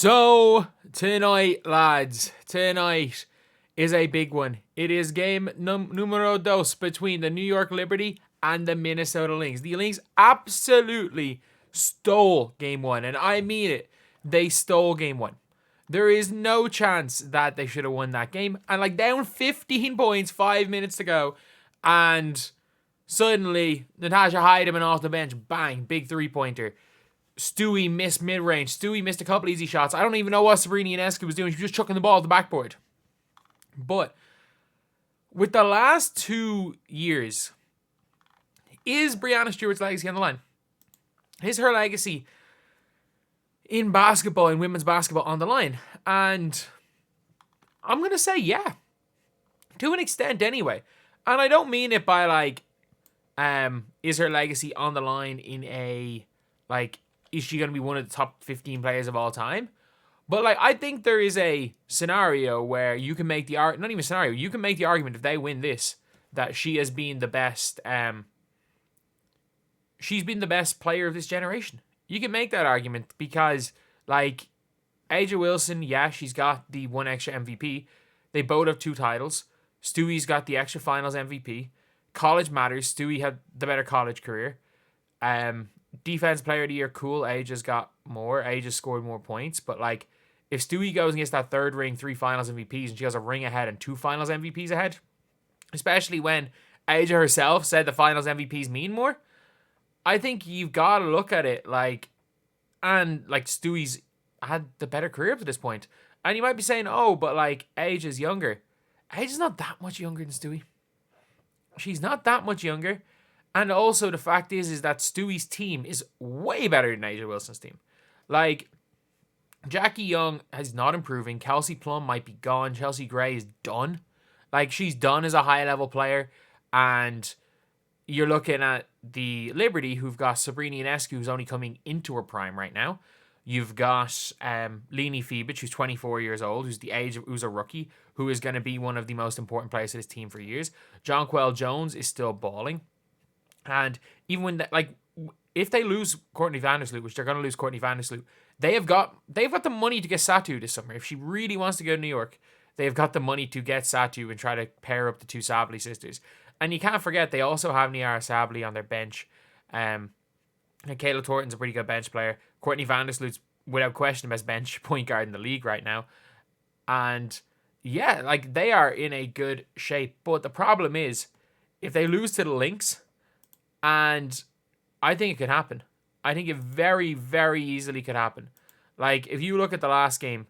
So, tonight, lads, tonight is a big one. It is game numero dos between the New York Liberty and the Minnesota Lynx. The Lynx absolutely stole game one, and I mean it. They stole game one. There is no chance that they should have won that game. And down 15 points, 5 minutes to go, and suddenly Natasha Heidemann off the bench, bang, big three-pointer. Stewie missed mid-range. Stewie missed a couple easy shots. I don't even know what Breanna Stewart was doing. She was just chucking the ball at the backboard. But with the last 2 years, is Breanna Stewart's legacy on the line? Is her legacy in basketball, in women's basketball, on the line? And I'm going to say yeah. To an extent anyway. And I don't mean it by is her legacy on the line in a, is she going to be one of the top 15 players of all time? But, I think there is a scenario where you can make the argument, not even a scenario, you can make the argument if they win this, that she has been the best, she's been the best player of this generation. You can make that argument because, A'ja Wilson, yeah, she's got the one extra MVP. They both have 2 titles. Stewie's got the extra finals MVP. College matters. Stewie had the better college career. Defense player of the year, cool. A'ja's got more. A'ja scored more points. But, if Stewie goes and gets that third ring, 3 finals MVPs, and she has a ring ahead and 2 finals MVPs ahead, especially when A'ja herself said the finals MVPs mean more, I think you've got to look at it Stewie's had the better career up to this point. And you might be saying, oh, but A'ja's younger. A'ja's not that much younger than Stewie. She's not that much younger. And also the fact is that Stewie's team is way better than A'ja Wilson's team. Jackie Young is not improving. Kelsey Plum might be gone. Chelsea Gray is done. She's done as a high-level player. And you're looking at the Liberty, who've got Breanna Stewart, who's only coming into her prime right now. You've got Leni Fibic, who's 24 years old, who's a rookie, who is going to be one of the most important players of this team for years. Jonquel Jones is still balling. And even when if they lose Courtney Vandersloot, which they're going to lose Courtney Vandersloot, they've got the money to get Satu this summer. If she really wants to go to New York, they've got the money to get Satu and try to pair up the 2 Sably sisters. And you can't forget they also have Niara Sably on their bench. And Kayla Thornton's a pretty good bench player. Courtney Vandersloot's without question the best bench point guard in the league right now. And yeah, they are in a good shape. But the problem is, if they lose to the Lynx, and I think it could happen. I think it very, very easily could happen. If you look at the last game,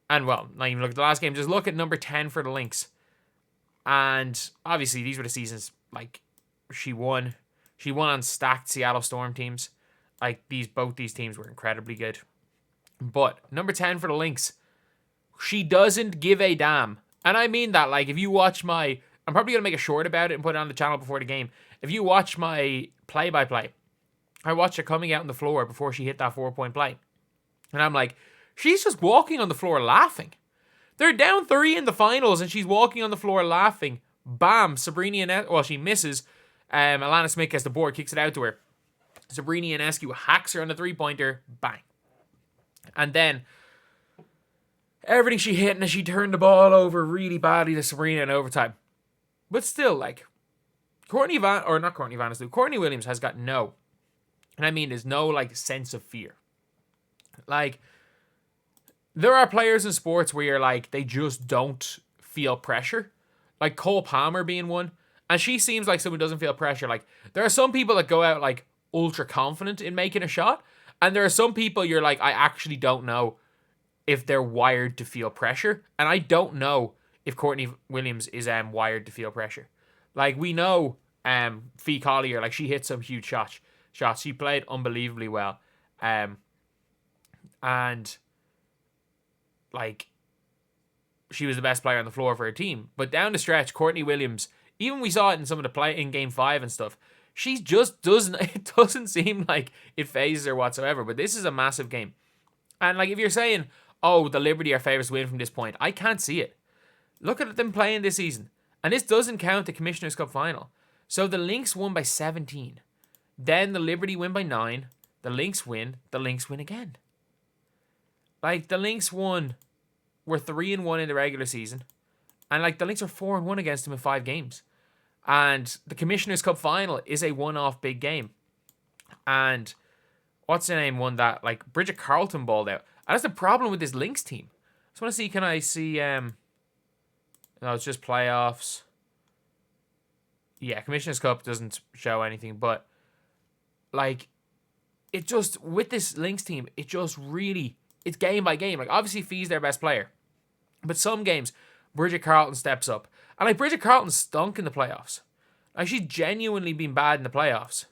and well, not even look at the last game, just look at number 10 for the Lynx. And obviously these were the seasons, she won. She won on stacked Seattle Storm teams. Both these teams were incredibly good. But number 10 for the Lynx, she doesn't give a damn. And I mean that, if you watch I'm probably going to make a short about it and put it on the channel before the game. If you watch my play-by-play, I watched her coming out on the floor before she hit that 4-point play. And I'm like, she's just walking on the floor laughing. They're down 3 in the finals and she's walking on the floor laughing. Bam, she misses. Alana Smith gets the board, kicks it out to her. Breanna Stewart hacks her on the 3-pointer. Bang. And then everything she hit, and she turned the ball over really badly to Breanna in overtime. But still, Courtney Williams has got no, and I mean there's no, sense of fear. There are players in sports where you're they just don't feel pressure. Cole Palmer being one. And she seems like someone who doesn't feel pressure. There are some people that go out, ultra confident in making a shot. And there are some people you're I actually don't know if they're wired to feel pressure. And I don't know if Courtney Williams is wired to feel pressure. We know Fee Collier, she hit some huge shots. She played unbelievably well. And she was the best player on the floor for her team. But down the stretch, Courtney Williams, even we saw it in some of the play in Game 5 and stuff, she just it doesn't seem like it phases her whatsoever. But this is a massive game. And if you're saying, oh, the Liberty are favourites to win from this point, I can't see it. Look at them playing this season. And this doesn't count the Commissioner's Cup final. So the Lynx won by 17. Then the Liberty win by 9. The Lynx win again. Like, the Lynx were 3-1 in the regular season. And, like, the Lynx are 4-1 against them in 5 games. And the Commissioner's Cup final is a one-off big game. And what's the name won that? Like, Bridget Carlton balled out. And that's the problem with this Lynx team. I just want to see, can I see, no, it's just playoffs. Yeah, Commissioner's Cup doesn't show anything, but, like, it just, with this Lynx team, it just really, it's game by game. Like, obviously, Fee's their best player. But some games, Bridget Carlton steps up. And, like, Bridget Carlton stunk in the playoffs. Like, she's genuinely been bad in the playoffs.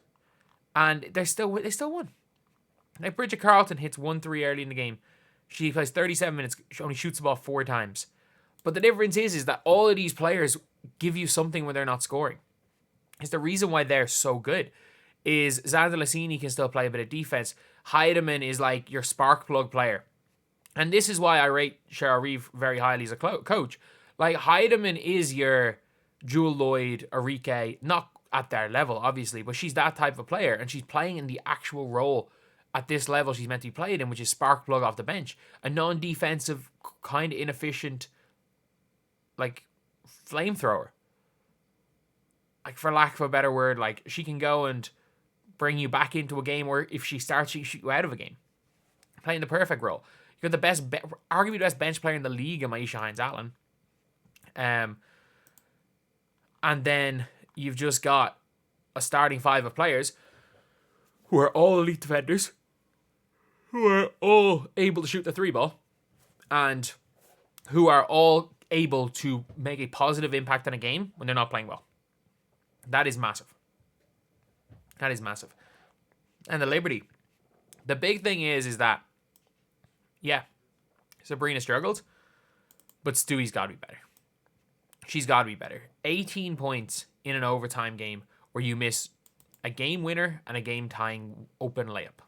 And they still won. Like, Bridget Carlton hits 1-3 early in the game. She plays 37 minutes. She only shoots the ball 4 times. But the difference is that all of these players give you something when they're not scoring. It's the reason why they're so good. Is Xander Lassini can still play a bit of defense. Heidemann is like your spark plug player. And this is why I rate Cheryl Reeve very highly as a coach. Like, Heidemann is your Jewel Lloyd, Arike, not at their level, obviously, but she's that type of player. And she's playing in the actual role at this level she's meant to be played in, which is spark plug off the bench. A non-defensive, kind of inefficient, like, flamethrower. Like, for lack of a better word, like, she can go and bring you back into a game, or if she starts, she can shoot you out of a game. Playing the perfect role. You got the best, arguably the best bench player in the league in Maisha Hines-Allen. And then you've just got a starting 5 of players who are all elite defenders, who are all able to shoot the 3 ball, and who are all able to make a positive impact on a game when they're not playing well. That is massive. That is massive. And the Liberty. The big thing is that, yeah, Breanna struggled, but Stewie's got to be better. She's got to be better. 18 points in an overtime game where you miss a game winner and a game tying open layup.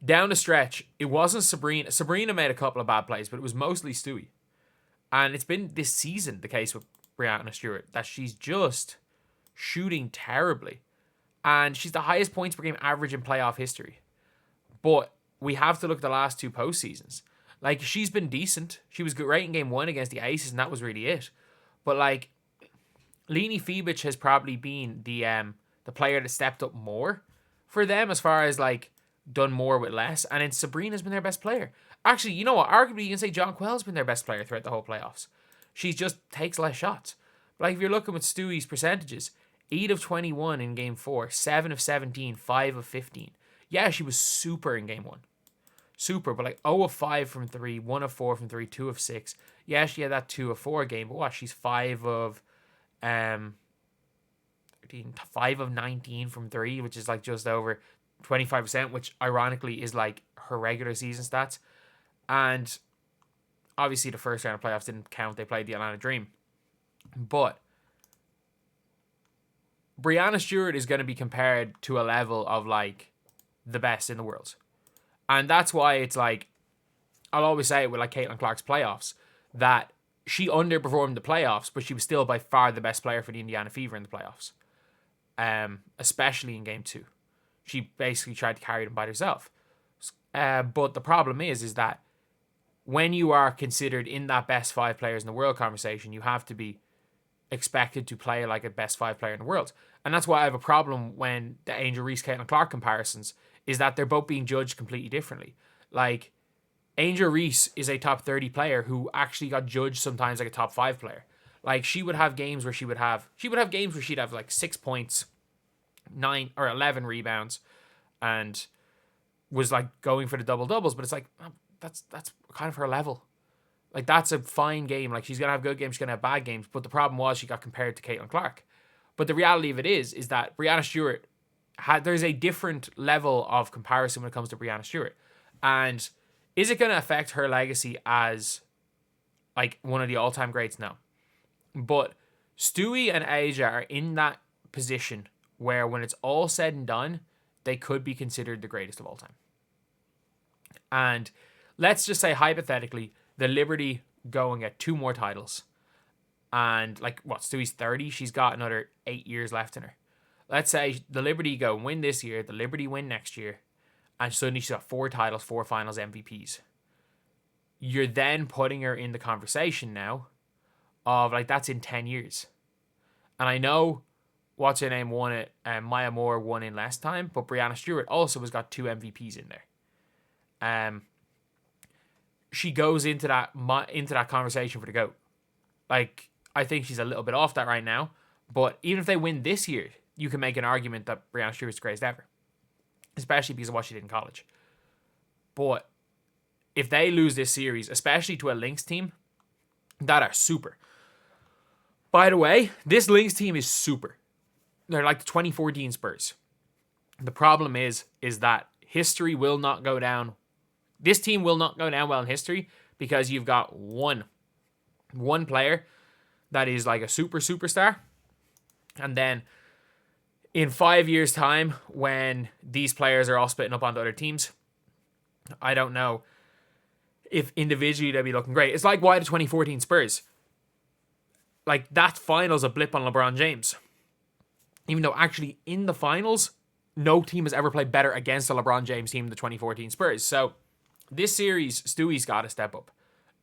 Down the stretch, it wasn't Breanna. Breanna made a couple of bad plays, but it was mostly Stewie. And it's been this season the case with Breanna Stewart that she's just shooting terribly. And she's the highest points per game average in playoff history. But we have to look at the last 2 postseasons. Like, she's been decent. She was great in game 1 against the Aces, and that was really it. But, like, Leni Fibic has probably been the player that stepped up more for them as far as, like, done more with less. And then Breanna's been their best player. Actually, you know what? Arguably, you can say John Quell's been their best player throughout the whole playoffs. She just takes less shots. But, like, if you're looking with Stewie's percentages, 8 of 21 in game 4, 7 of 17, 5 of 15. Yeah, she was super in game 1. Super, but like 0 of 5 from 3, 1 of 4 from 3, 2 of 6. Yeah, she had that 2 of 4 game, but what? She's 5 of 13, 5 of 19 from 3, which is like just over 25%, which ironically is like her regular season stats. And obviously the first round of playoffs didn't count. They played the Atlanta Dream. But Breanna Stewart is going to be compared to a level of like the best in the world. And that's why it's like, I'll always say it with like Caitlin Clark's playoffs, that she underperformed the playoffs, but she was still by far the best player for the Indiana Fever in the playoffs. Especially in game 2. She basically tried to carry them by herself. But the problem is that when you are considered in that best 5 players in the world conversation, you have to be expected to play like a best 5 player in the world. And that's why I have a problem when the Angel Reese, Caitlin Clark comparisons is that they're both being judged completely differently. Like, Angel Reese is a top 30 player who actually got judged sometimes like a top 5 player. Like, she would have games where she'd have like 6 points, 9 or 11 rebounds, and was like going for the double doubles. But it's like, that's kind of her level. Like, that's a fine game. Like, she's gonna have good games, she's gonna have bad games. But the problem was she got compared to Caitlin Clark. But the reality of it is that Breanna Stewart there's a different level of comparison when it comes to Breanna Stewart. And is it going to affect her legacy as like one of the all-time greats? No. But Stewie and Asia are in that position where when it's all said and done, they could be considered the greatest of all time. And let's just say hypothetically, the Liberty go and get 2 more titles. And like, what, Stewie's 30? She's got another 8 years left in her. Let's say the Liberty go and win this year, the Liberty win next year, and suddenly she's got 4 titles, 4 finals MVPs. You're then putting her in the conversation now of like, that's in 10 years. And I know what's her name won it, and Maya Moore won in less time, but Breanna Stewart also has got 2 MVPs in there. She goes into that conversation for the GOAT. Like, I think she's a little bit off that right now, but even if they win this year, you can make an argument that Breanna Stewart's the greatest ever, especially because of what she did in college. But if they lose this series, especially to a Lynx team that are super. By the way, this Lynx team is super. They're like the 2014 Spurs. The problem is that history will not go down. This team will not go down well in history because you've got one player that is like a superstar. And then in 5 years' time, when these players are all splitting up onto other teams, I don't know if individually they'll be looking great. It's like why the 2014 Spurs. Like, that final's a blip on LeBron James. Even though actually in the finals, no team has ever played better against a LeBron James team than the 2014 Spurs. So this series, Stewie's got to step up.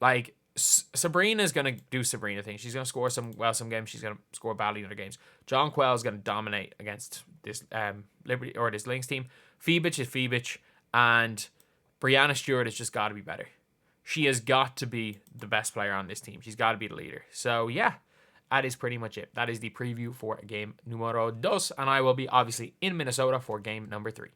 Like, Sabrina's going to do Sabrina things. She's going to score some games. She's going to score badly in other games. John Quell's going to dominate against this Liberty or this Lynx team. Phoebich is Phoebich, and Breanna Stewart has just got to be better. She has got to be the best player on this team. She's got to be the leader. So yeah, that is pretty much it. That is the preview for game numero dos, and I will be obviously in Minnesota for game number 3.